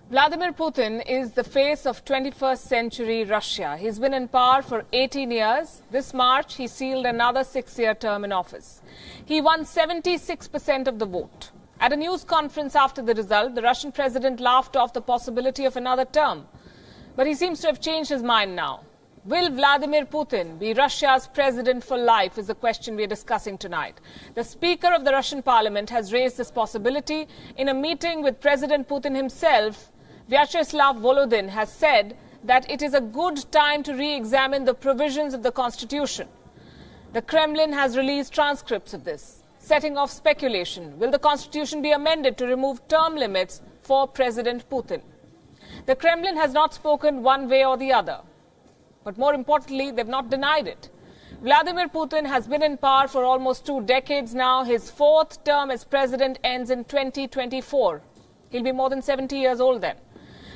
Vladimir Putin is the face of 21st century Russia. He's been in power for 18 years. This March, he sealed another 6-year term in office. He won 76% of the vote. At a news conference after the result, the Russian president laughed off the possibility of another term. But he seems to have changed his mind now. Will Vladimir Putin be Russia's president for life is the question we are discussing tonight. The Speaker of the Russian Parliament has raised this possibility. In a meeting with President Putin himself, Vyacheslav Volodin has said that it is a good time to re-examine the provisions of the Constitution. The Kremlin has released transcripts of this, setting off speculation. Will the Constitution be amended to remove term limits for President Putin? The Kremlin has not spoken one way or the other. But more importantly, they've not denied it. Vladimir Putin has been in power for almost 2 decades now. His 4th term as president ends in 2024. He'll be more than 70 years old then.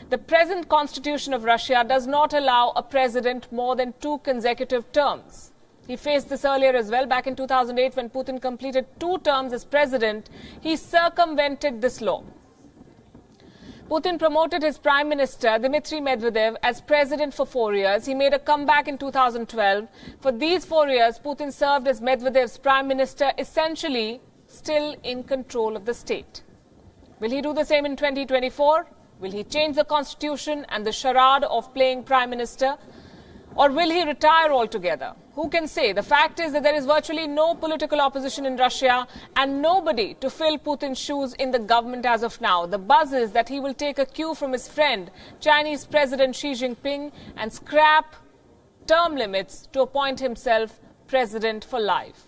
The present constitution of Russia does not allow a president more than 2 consecutive terms. He faced this earlier as well. Back in 2008, when Putin completed 2 terms as president, he circumvented this law. Putin promoted his Prime Minister, Dmitry Medvedev, as president for 4 years. He made a comeback in 2012. For these 4 years, Putin served as Medvedev's Prime Minister, essentially still in control of the state. Will he do the same in 2024? Will he change the constitution and the charade of playing Prime Minister? Or will he retire altogether? Who can say? The fact is that there is virtually no political opposition in Russia and nobody to fill Putin's shoes in the government as of now. The buzz is that he will take a cue from his friend, Chinese President Xi Jinping, and scrap term limits to appoint himself president for life.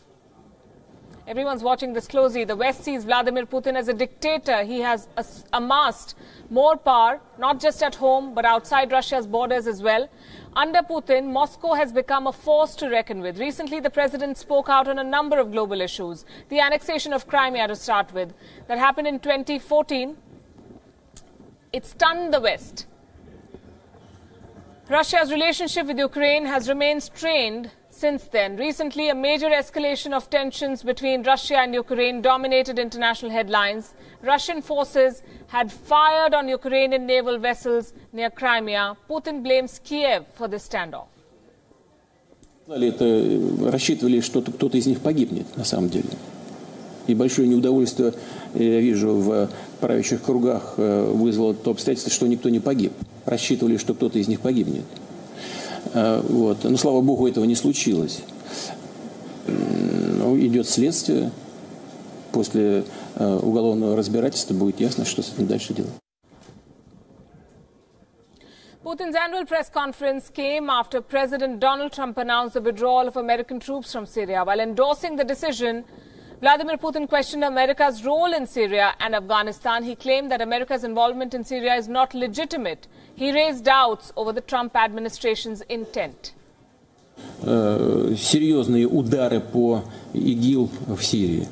Everyone's watching this closely. The West sees Vladimir Putin as a dictator. He has amassed more power, not just at home, but outside Russia's borders as well. Under Putin, Moscow has become a force to reckon with. Recently, the president spoke out on a number of global issues. The annexation of Crimea, to start with, that happened in 2014. It stunned the West. Russia's relationship with Ukraine has remained strained since then. Recently, a major escalation of tensions between Russia and Ukraine dominated international headlines. Russian forces had fired on Ukrainian naval vessels near Crimea. Putin blames Kiev for this standoff. Рассчитывали, что кто-то из них погибнет, на самом деле. И большое неудовольствие, я вижу, в правящих кругах вызвало то обстоятельство, что никто не погиб. Рассчитывали, что кто-то из них погибнет. Вот. Но, слава богу, этого не случилось. Идет следствие. После уголовного разбирательства будет ясно, что с этим дальше делать. Putin's annual press conference came after President Donald Trump announced the withdrawal of American troops from Syria. While endorsing the decision, Vladimir Putin questioned America's role in Syria and Afghanistan. He claimed that America's involvement in Syria is not legitimate. He raised doubts over the Trump administration's intent. Серьезные удары по ИГИЛ в Сирии.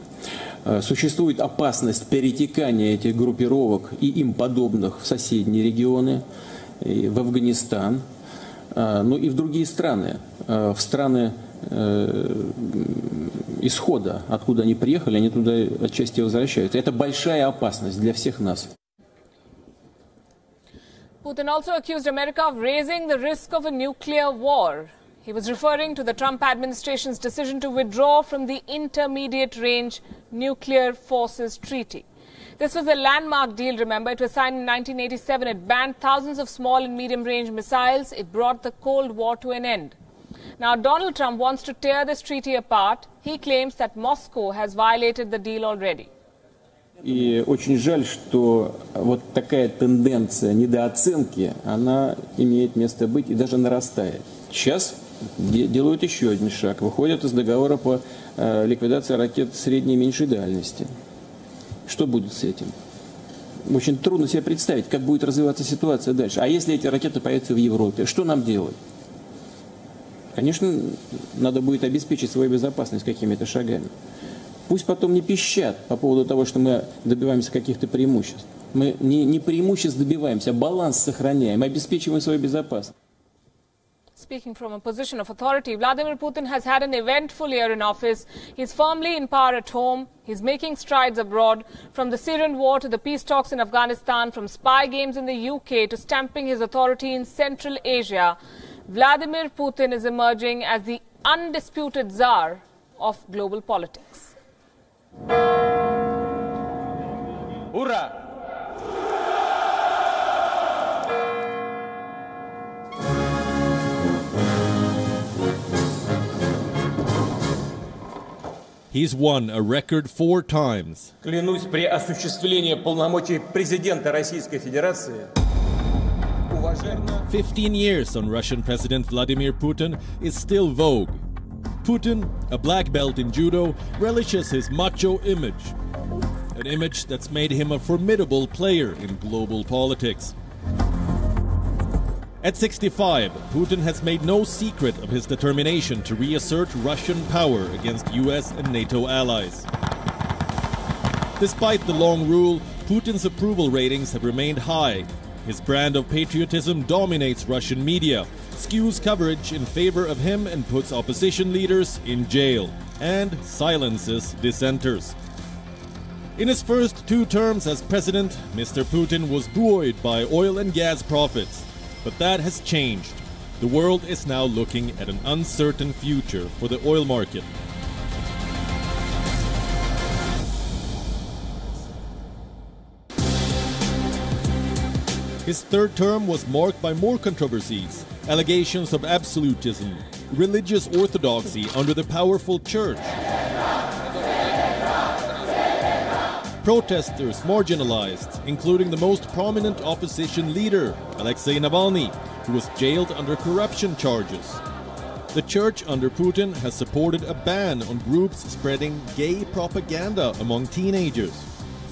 Существует опасность перетекания этих группировок и им подобных в соседние регионы, в Афганистан, но и в другие страны, в страны исхода, откуда они приехали, они туда отчасти возвращаются. Это большая опасность для всех нас. Putin also accused America of raising the risk of a nuclear war. He was referring to the Trump administration's decision to withdraw from the Intermediate Range Nuclear Forces Treaty. This was a landmark deal, remember. It was signed in 1987. It banned thousands of small and medium-range missiles. It brought the Cold War to an end. Now, Donald Trump wants to tear this treaty apart. He claims that Moscow has violated the deal already. И очень жаль, что вот такая тенденция недооценки, она имеет место быть и даже нарастает. Сейчас делают еще один шаг. Выходят из договора по ликвидации ракет средней и меньшей дальности. Что будет с этим? Очень трудно себе представить, как будет развиваться ситуация дальше. А если эти ракеты появятся в Европе, что нам делать? Конечно, надо будет обеспечить свою безопасность какими-то шагами. Пусть потом не пищат по поводу того, что мы добиваемся каких-то преимуществ. Мы не преимуществ добиваемся, а баланс сохраняем, обеспечиваем свою безопасность. Speaking from a position of authority, Vladimir Putin has had an eventful year in office. He's firmly in power at home. He's making strides abroad, from the Syrian war to the peace talks in Afghanistan, from spy games in the UK to stamping his authority in Central Asia. Vladimir Putin is emerging as the undisputed czar of global politics. Ура! He's won a record 4 times. Клянусь при осуществлении полномочий президента Российской Федерации. 15 years on Russian President Vladimir Putin is still vogue. Putin, a black belt in judo, relishes his macho image. An image that's made him a formidable player in global politics. At 65, Putin has made no secret of his determination to reassert Russian power against US and NATO allies. Despite the long rule, Putin's approval ratings have remained high. His brand of patriotism dominates Russian media, skews coverage in favor of him and puts opposition leaders in jail, and silences dissenters. In his first 2 terms as president, Mr. Putin was buoyed by oil and gas profits. But that has changed. The world is now looking at an uncertain future for the oil market. His 3rd term was marked by more controversies, allegations of absolutism, religious orthodoxy under the powerful church, protesters marginalized, including the most prominent opposition leader, Alexei Navalny, who was jailed under corruption charges. The church under Putin has supported a ban on groups spreading gay propaganda among teenagers.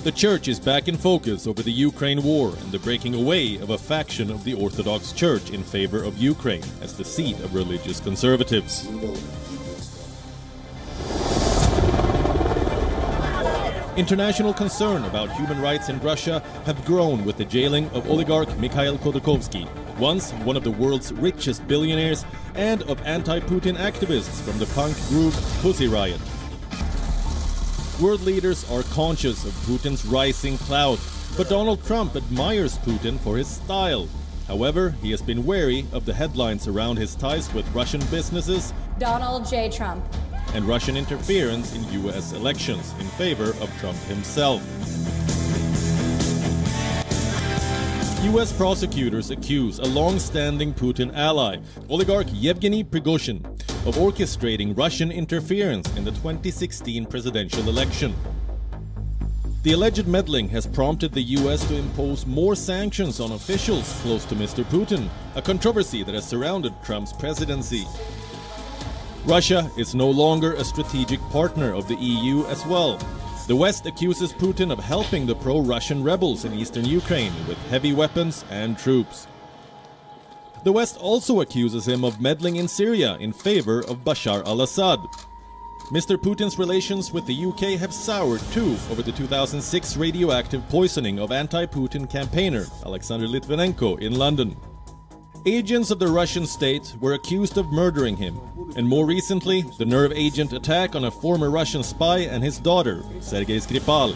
The church is back in focus over the Ukraine war and the breaking away of a faction of the Orthodox Church in favor of Ukraine as the seat of religious conservatives. International concern about human rights in Russia have grown with the jailing of oligarch Mikhail Khodorkovsky, once one of the world's richest billionaires, and of anti-Putin activists from the punk group Pussy Riot. World leaders are conscious of Putin's rising clout, but Donald Trump admires Putin for his style. However, he has been wary of the headlines around his ties with Russian businesses, Donald J. Trump, and Russian interference in US elections in favor of Trump himself. US prosecutors accuse a long-standing Putin ally, oligarch Yevgeny Prigozhin, of orchestrating Russian interference in the 2016 presidential election. The alleged meddling has prompted the US to impose more sanctions on officials close to Mr. Putin, a controversy that has surrounded Trump's presidency. Russia is no longer a strategic partner of the EU as well. The West accuses Putin of helping the pro-Russian rebels in eastern Ukraine with heavy weapons and troops. The West also accuses him of meddling in Syria in favor of Bashar al-Assad. Mr. Putin's relations with the UK have soured too over the 2006 radioactive poisoning of anti-Putin campaigner Alexander Litvinenko in London. Agents of the Russian state were accused of murdering him, and more recently, the nerve agent attack on a former Russian spy and his daughter, Sergei Skripal.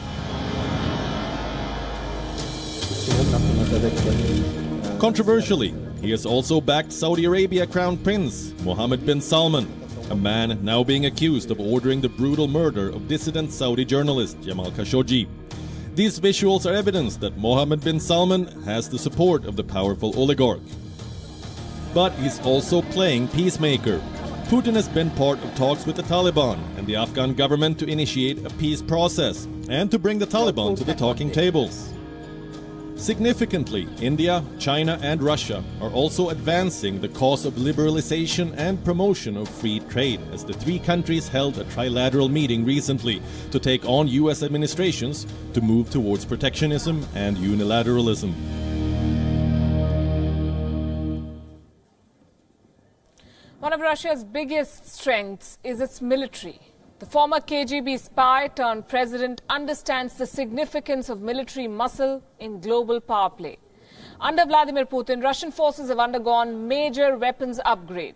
Controversially, he has also backed Saudi Arabia Crown Prince Mohammed bin Salman, a man now being accused of ordering the brutal murder of dissident Saudi journalist Jamal Khashoggi. These visuals are evidence that Mohammed bin Salman has the support of the powerful oligarch. But he's also playing peacemaker. Putin has been part of talks with the Taliban and the Afghan government to initiate a peace process and to bring the Taliban to the talking table. Significantly, India, China and Russia are also advancing the cause of liberalization and promotion of free trade, as the 3 countries held a trilateral meeting recently to take on US administrations to move towards protectionism and unilateralism. One of Russia's biggest strengths is its military. The former KGB spy turned president understands the significance of military muscle in global power play. Under Vladimir Putin, Russian forces have undergone major weapons upgrade.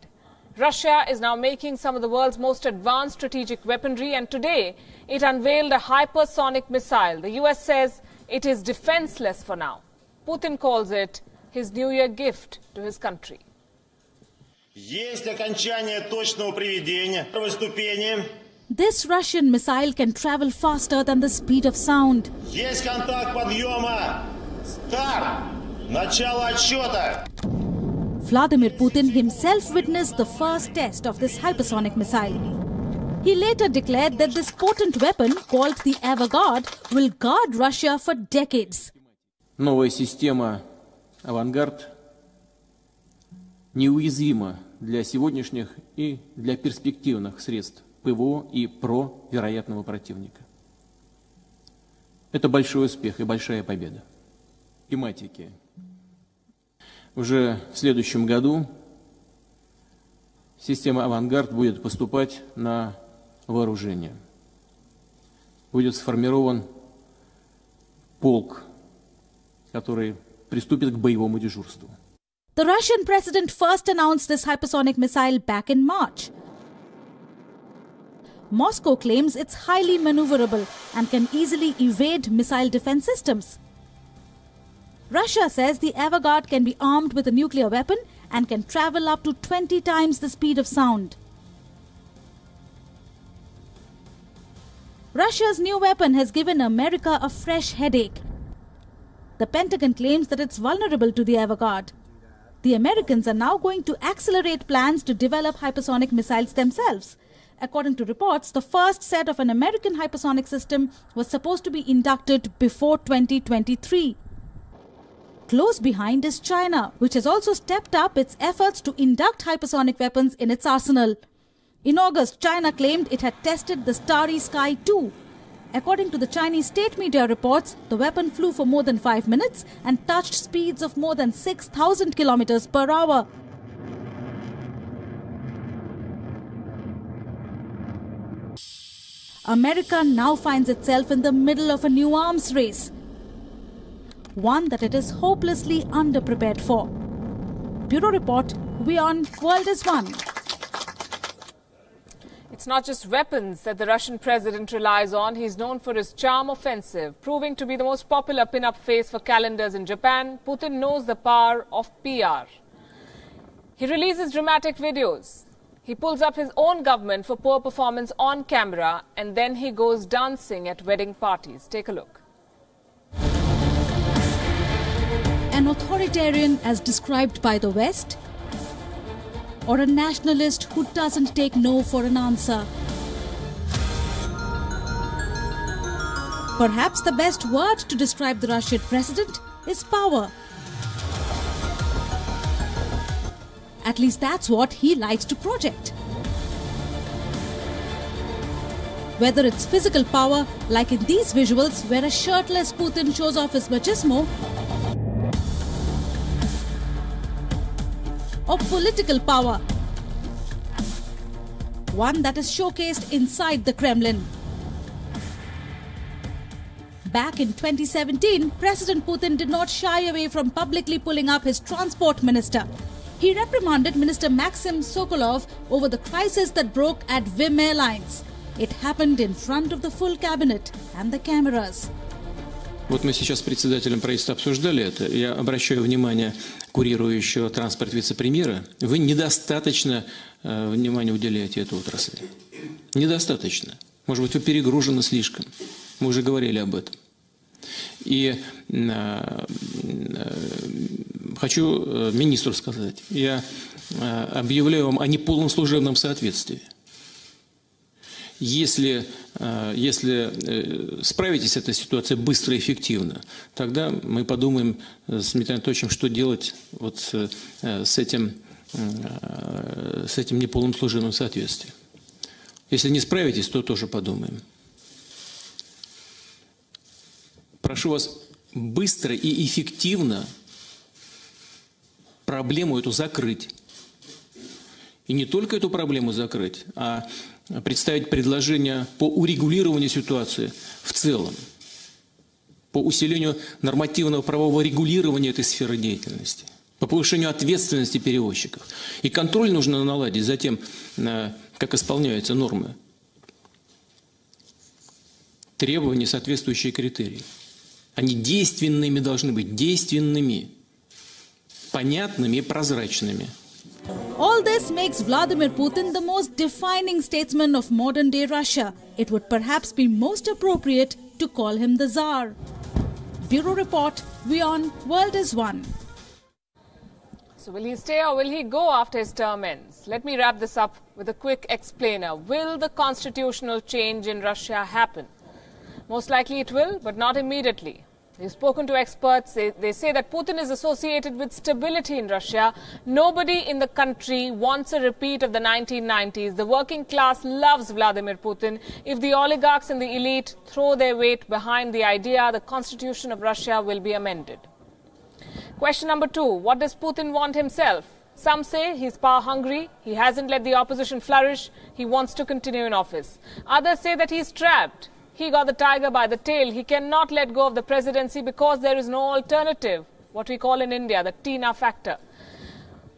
Russia is now making some of the world's most advanced strategic weaponry, and today it unveiled a hypersonic missile. The US says it is defenseless for now. Putin calls it his New Year gift to his country. Есть окончание точного приведения. Первой ступени. This Russian missile can travel faster than the speed of sound. Есть контакт подъема. Старт. Начало отсчета. Vladimir Putin himself witnessed the first test of this hypersonic missile. He later declared that this potent weapon, called the Avangard, will guard Russia for decades. Новая система «Авангард» неуязвима для сегодняшних и для перспективных средств ПВО и ПРО вероятного противника. Это большой успех и большая победа. Тематики. Уже в следующем году система «Авангард» будет поступать на вооружение. Будет сформирован полк, который приступит к боевому дежурству. The Russian president first announced this hypersonic missile back in March. Moscow claims it's highly maneuverable and can easily evade missile defense systems. Russia says the Avangard can be armed with a nuclear weapon and can travel up to 20 times the speed of sound. Russia's new weapon has given America a fresh headache. The Pentagon claims that it's vulnerable to the Avangard. The Americans are now going to accelerate plans to develop hypersonic missiles themselves. According to reports, the first set of an American hypersonic system was supposed to be inducted before 2023. Close behind is China, which has also stepped up its efforts to induct hypersonic weapons in its arsenal. In August, China claimed it had tested the Starry Sky 2. According to the Chinese state media reports, the weapon flew for more than 5 minutes and touched speeds of more than 6,000 kilometers per hour. America now finds itself in the middle of a new arms race, one that it is hopelessly underprepared for. Bureau Report, Wion, World is One. It's not just weapons that the Russian president relies on. He's known for his charm offensive, proving to be the most popular pin-up face for calendars in Japan. Putin knows the power of PR. He releases dramatic videos. He pulls up his own government for poor performance on camera, and then he goes dancing at wedding parties. Take a look. An authoritarian as described by the West, or a nationalist who doesn't take no for an answer? Perhaps the best word to describe the Russian president is power. At least that's what he likes to project. Whether it's physical power, like in these visuals where a shirtless Putin shows off his machismo, or political power, one that is showcased inside the Kremlin. Back in 2017, President Putin did not shy away from publicly pulling up his transport minister. He reprimanded Minister Maxim Sokolov over the crisis that broke at Vim Airlines. It happened in front of the full cabinet and the cameras. Вот мы сейчас с председателем правительства обсуждали это. Я обращаю внимание курирующего транспорт вице-премьера. Вы недостаточно внимания уделяете этой отрасли. Недостаточно. Может быть, вы перегружены слишком. Мы уже говорили об этом. И хочу министру сказать. Я объявляю вам о неполном служебном соответствии. Если справитесь с этой ситуацией быстро и эффективно, тогда мы подумаем с Дмитрием Анатольевичем, что делать вот с этим неполным служебным соответствием. Если не справитесь, то тоже подумаем. Прошу вас быстро и эффективно проблему эту закрыть. И не только эту проблему закрыть, а представить предложение по урегулированию ситуации в целом. по усилению нормативного правового регулирования этой сферы деятельности, по повышению ответственности перевозчиков. И контроль нужно наладить за тем, как исполняются нормы, требования, соответствующие критерии. Они действенными должны быть, действенными, понятными и прозрачными. All this makes Vladimir Putin the most defining statesman of modern-day Russia. It would perhaps be most appropriate to call him the Tsar. Bureau Report, Wion, World is One. So will he stay or will he go after his term ends? Let me wrap this up with a quick explainer. Will the constitutional change in Russia happen? Most likely it will, but not immediately. We've spoken to experts. They say that Putin is associated with stability in Russia. Nobody in the country wants a repeat of the 1990s. The working class loves Vladimir Putin. If the oligarchs and the elite throw their weight behind the idea, the constitution of Russia will be amended. Question number 2. What does Putin want himself? Some say he's power hungry. He hasn't let the opposition flourish. He wants to continue in office. Others say that he's trapped. He got the tiger by the tail. He cannot let go of the presidency because there is no alternative, what we call in India, the Tina factor.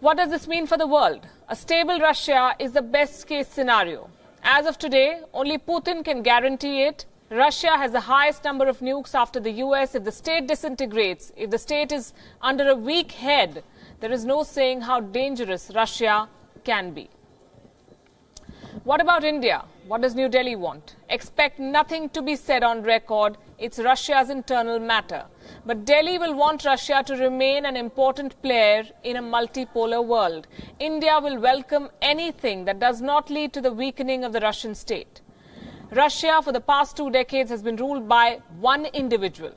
What does this mean for the world? A stable Russia is the best case scenario. As of today, only Putin can guarantee it. Russia has the highest number of nukes after the US. If the state disintegrates, if the state is under a weak head, there is no saying how dangerous Russia can be. What about India? What does New Delhi want? Expect nothing to be said on record. It's Russia's internal matter. But Delhi will want Russia to remain an important player in a multipolar world. India will welcome anything that does not lead to the weakening of the Russian state. Russia, for the past 2 decades, has been ruled by one individual.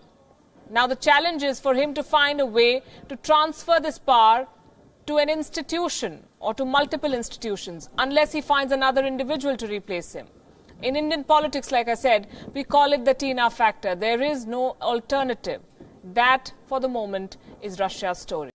Now the challenge is for him to find a way to transfer this power to an institution or to multiple institutions, unless he finds another individual to replace him. In Indian politics, like I said, we call it the Tina factor. There is no alternative. That, for the moment, is Russia's story.